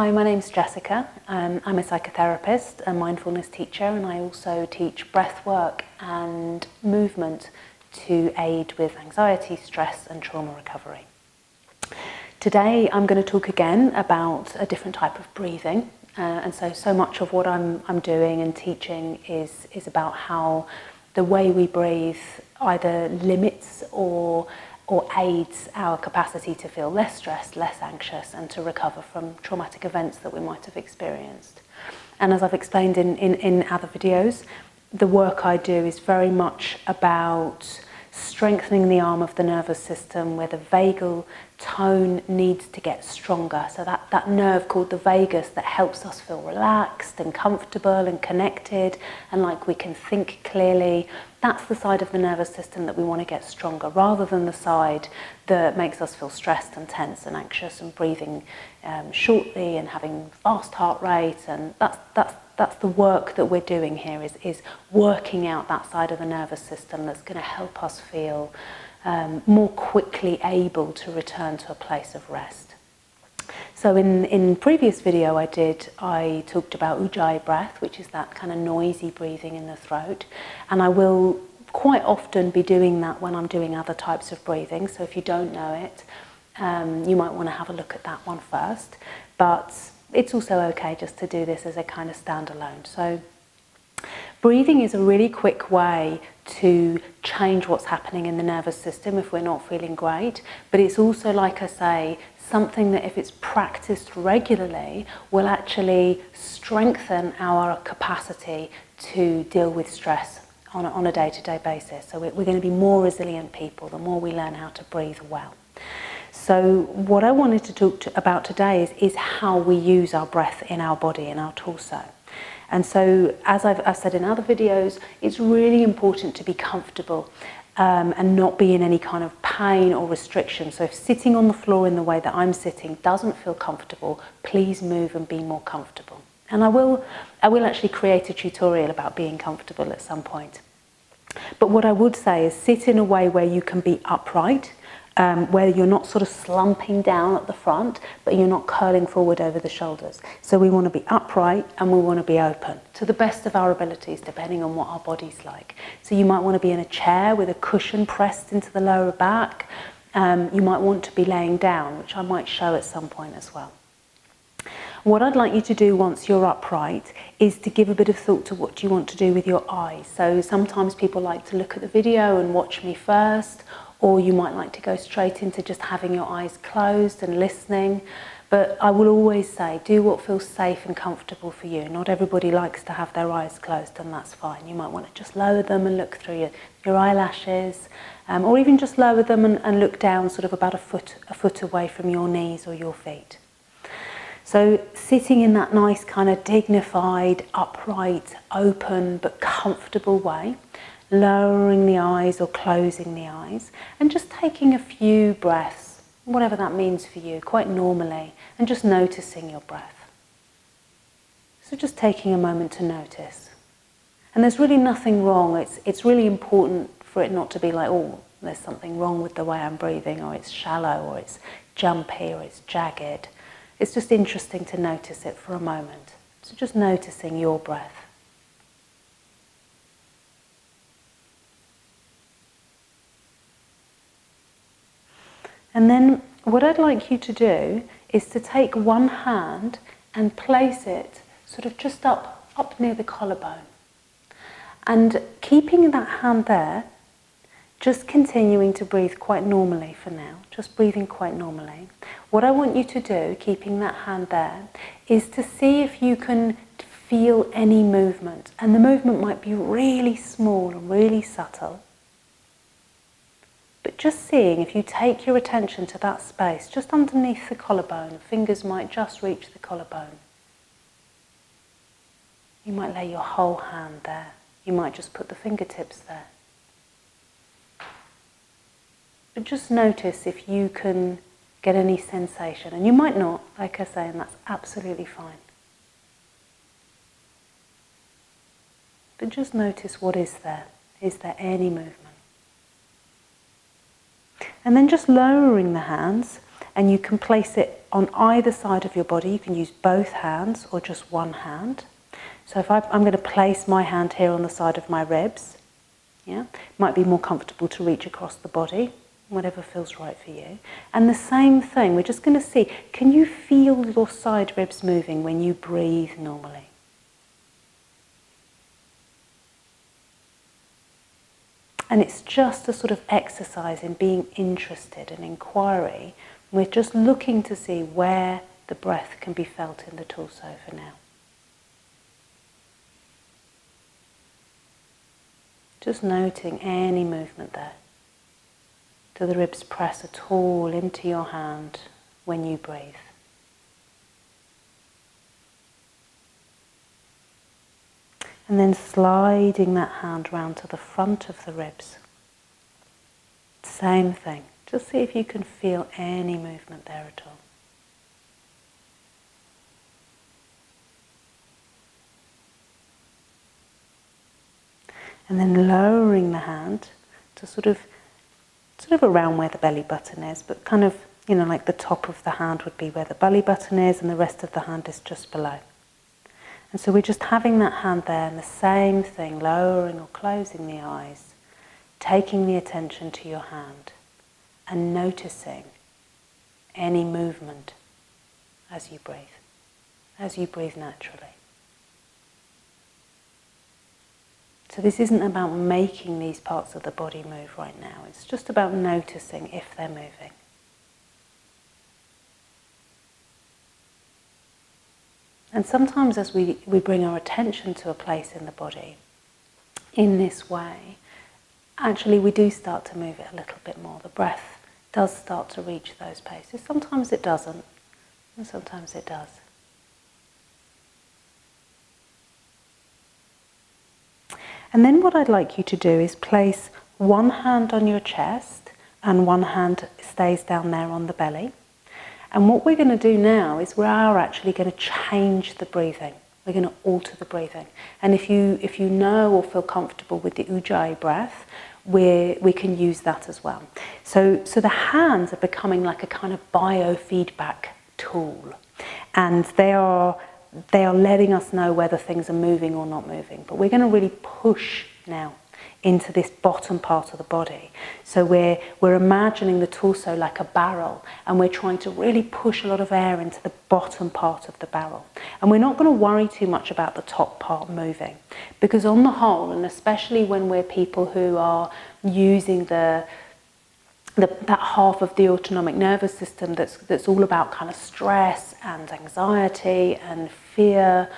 Hi, my name's Jessica. I'm a psychotherapist, a mindfulness teacher, and I also teach breath work and movement to aid with anxiety, stress and trauma recovery. Today I'm going to talk again about a different type of breathing, and so much of what I'm doing and teaching is about how the way we breathe either limits or aids our capacity to feel less stressed, less anxious, and to recover from traumatic events that we might have experienced. And as I've explained in other videos, the work I do is very much about strengthening the arm of the nervous system where the vagal tone needs to get stronger. So that nerve called the vagus that helps us feel relaxed and comfortable and connected and like we can think clearly, that's the side of the nervous system that we want to get stronger, rather than the side that makes us feel stressed and tense and anxious and breathing shortly and having fast heart rate. And that's the work that we're doing here, is working out that side of the nervous system that's going to help us feel more quickly able to return to a place of rest. So in previous video I talked about Luger Breath, which is that kind of noisy breathing in the throat, and I will quite often be doing that when I'm doing other types of breathing. So if you don't know it, you might want to have a look at that one first, but it's also okay just to do this as a kind of standalone. So breathing is a really quick way to change what's happening in the nervous system if we're not feeling great, but it's also, like I say, something that if it's practiced regularly will actually strengthen our capacity to deal with stress on a day-to-day basis. So we're going to be more resilient people the more we learn how to breathe well. So what I wanted to talk about today is how we use our breath in our body, in our torso. And so, as I've said in other videos, it's really important to be comfortable and not be in any kind of pain or restriction. So if sitting on the floor in the way that I'm sitting doesn't feel comfortable, please move and be more comfortable. And I will actually create a tutorial about being comfortable at some point. But what I would say is sit in a way where you can be upright, where you're not sort of slumping down at the front, but you're not curling forward over the shoulders. So we want to be upright and we want to be open to the best of our abilities, depending on what our body's like. So you might want to be in a chair with a cushion pressed into the lower back. You might want to be laying down, which I might show at some point as well. What I'd like you to do once you're upright is to give a bit of thought to what you want to do with your eyes. So sometimes people like to look at the video and watch me first, or you might like to go straight into just having your eyes closed and listening. But I will always say, do what feels safe and comfortable for you. Not everybody likes to have their eyes closed, and that's fine. You might want to just lower them and look through your eyelashes, or even just lower them and look down sort of about a foot away from your knees or your feet. So sitting in that nice kind of dignified, upright, open but comfortable way, lowering the eyes or closing the eyes, and just taking a few breaths, whatever that means for you, quite normally, and just noticing your breath. So just taking a moment to notice. And there's really nothing wrong. It's really important for it not to be like, oh, there's something wrong with the way I'm breathing, or it's shallow, or it's jumpy, or it's jagged. It's just interesting to notice it for a moment. So just noticing your breath. And then what I'd like you to do is to take one hand and place it sort of just up near the collarbone. And keeping that hand there, just continuing to breathe quite normally for now, just breathing quite normally. What I want you to do, keeping that hand there, is to see if you can feel any movement. And the movement might be really small and really subtle. But just seeing if you take your attention to that space, just underneath the collarbone, fingers might just reach the collarbone. You might lay your whole hand there. You might just put the fingertips there. But just notice if you can get any sensation. And you might not, like I say, and that's absolutely fine. But just notice what is there. Is there any movement? And then just lowering the hands and you can place it on either side of your body. You can use both hands or just one hand. So if I'm going to place my hand here on the side of my ribs, yeah, it might be more comfortable to reach across the body, whatever feels right for you. And the same thing, we're just going to see, can you feel your side ribs moving when you breathe normally? And it's just a sort of exercise in being interested and inquiry. We're just looking to see where the breath can be felt in the torso for now. Just noting any movement there. Do the ribs press at all into your hand when you breathe? And then sliding that hand round to the front of the ribs. Same thing. Just see if you can feel any movement there at all. And then lowering the hand to sort of around where the belly button is, but kind of, like the top of the hand would be where the belly button is and the rest of the hand is just below. And so we're just having that hand there, and the same thing, lowering or closing the eyes, taking the attention to your hand and noticing any movement as you breathe naturally. So this isn't about making these parts of the body move right now, it's just about noticing if they're moving. And sometimes as we bring our attention to a place in the body in this way, actually we do start to move it a little bit more. The breath does start to reach those places. Sometimes it doesn't, and sometimes it does. And then what I'd like you to do is place one hand on your chest and one hand stays down there on the belly. And what we're going to do now is we are actually going to change the breathing. We're going to alter the breathing. And if you know or feel comfortable with the Ujjayi breath, we can use that as well. So the hands are becoming like a kind of biofeedback tool. And they are letting us know whether things are moving or not moving. But we're going to really push now into this bottom part of the body. So we're imagining the torso like a barrel, and we're trying to really push a lot of air into the bottom part of the barrel. And we're not going to worry too much about the top part moving, because on the whole, and especially when we're people who are using that half of the autonomic nervous system that's all about kind of stress and anxiety and fear,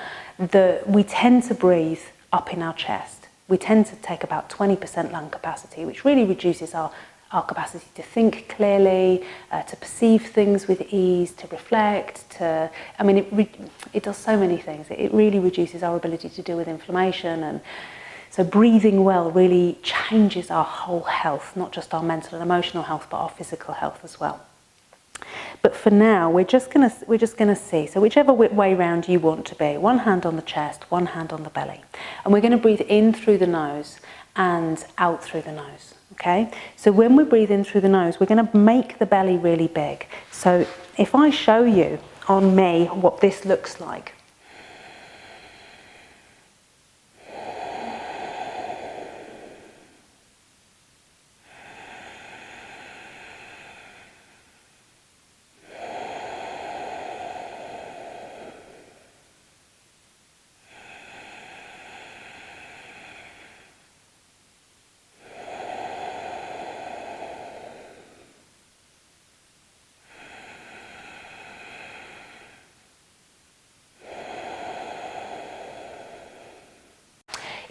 we tend to breathe up in our chest. We tend to take about 20% lung capacity, which really reduces our capacity to think clearly, to perceive things with ease, to reflect, it does so many things. It really reduces our ability to deal with inflammation, and so breathing well really changes our whole health, not just our mental and emotional health, but our physical health as well. But for now, we're just gonna see. So whichever way round you want to be, one hand on the chest, one hand on the belly, and we're going to breathe in through the nose and out through the nose. Okay. So when we breathe in through the nose, we're going to make the belly really big. So if I show you on me what this looks like.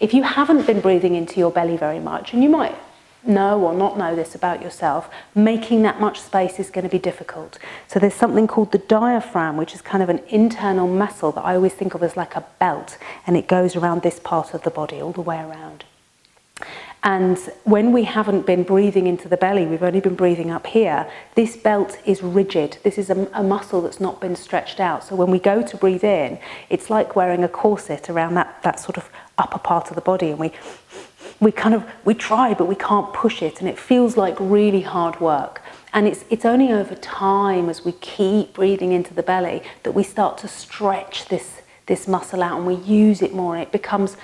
If you haven't been breathing into your belly very much, and you might know or not know this about yourself, making that much space is going to be difficult. So there's something called the diaphragm, which is kind of an internal muscle that I always think of as like a belt, and it goes around this part of the body all the way around. And when we haven't been breathing into the belly, we've only been breathing up here, this belt is rigid. This is a muscle that's not been stretched out. So when we go to breathe in, it's like wearing a corset around that sort of upper part of the body, and we try, but we can't push it, and it feels like really hard work. And it's only over time, as we keep breathing into the belly, that we start to stretch this muscle out and we use it more, and it becomes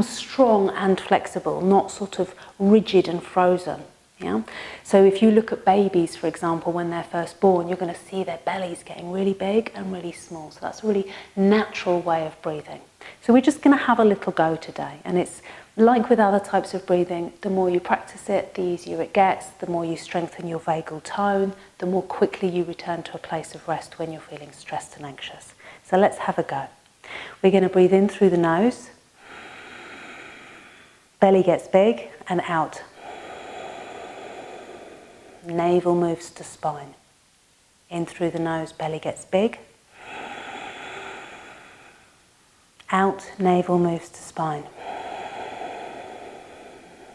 strong and flexible, not sort of rigid and frozen. Yeah? So if you look at babies, for example, when they're first born, you're going to see their bellies getting really big and really small. So that's a really natural way of breathing. So we're just going to have a little go today. And it's like with other types of breathing, the more you practice it, the easier it gets, the more you strengthen your vagal tone, the more quickly you return to a place of rest when you're feeling stressed and anxious. So let's have a go. We're going to breathe in through the nose. Belly gets big and out. Navel moves to spine. In through the nose, belly gets big. Out, navel moves to spine.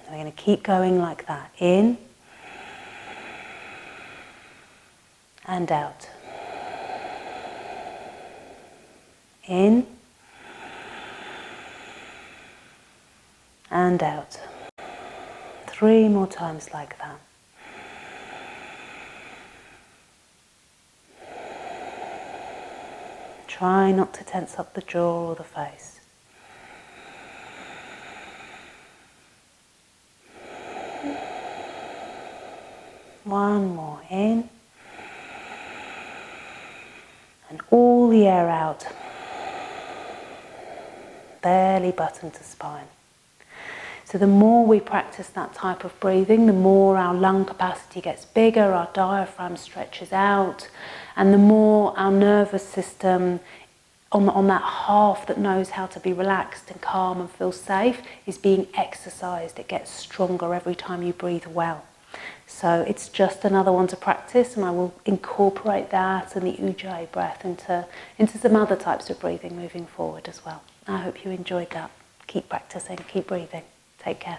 And we're going to keep going like that. In and out. In and out. 3 more times like that. Try not to tense up the jaw or the face. One more in. And all the air out. Belly button to spine. So the more we practice that type of breathing, the more our lung capacity gets bigger, our diaphragm stretches out, and the more our nervous system, on that half that knows how to be relaxed and calm and feel safe, is being exercised. It gets stronger every time you breathe well. So it's just another one to practice, and I will incorporate that and the Luger breath into some other types of breathing moving forward as well. I hope you enjoyed that. Keep practicing, keep breathing. Take care.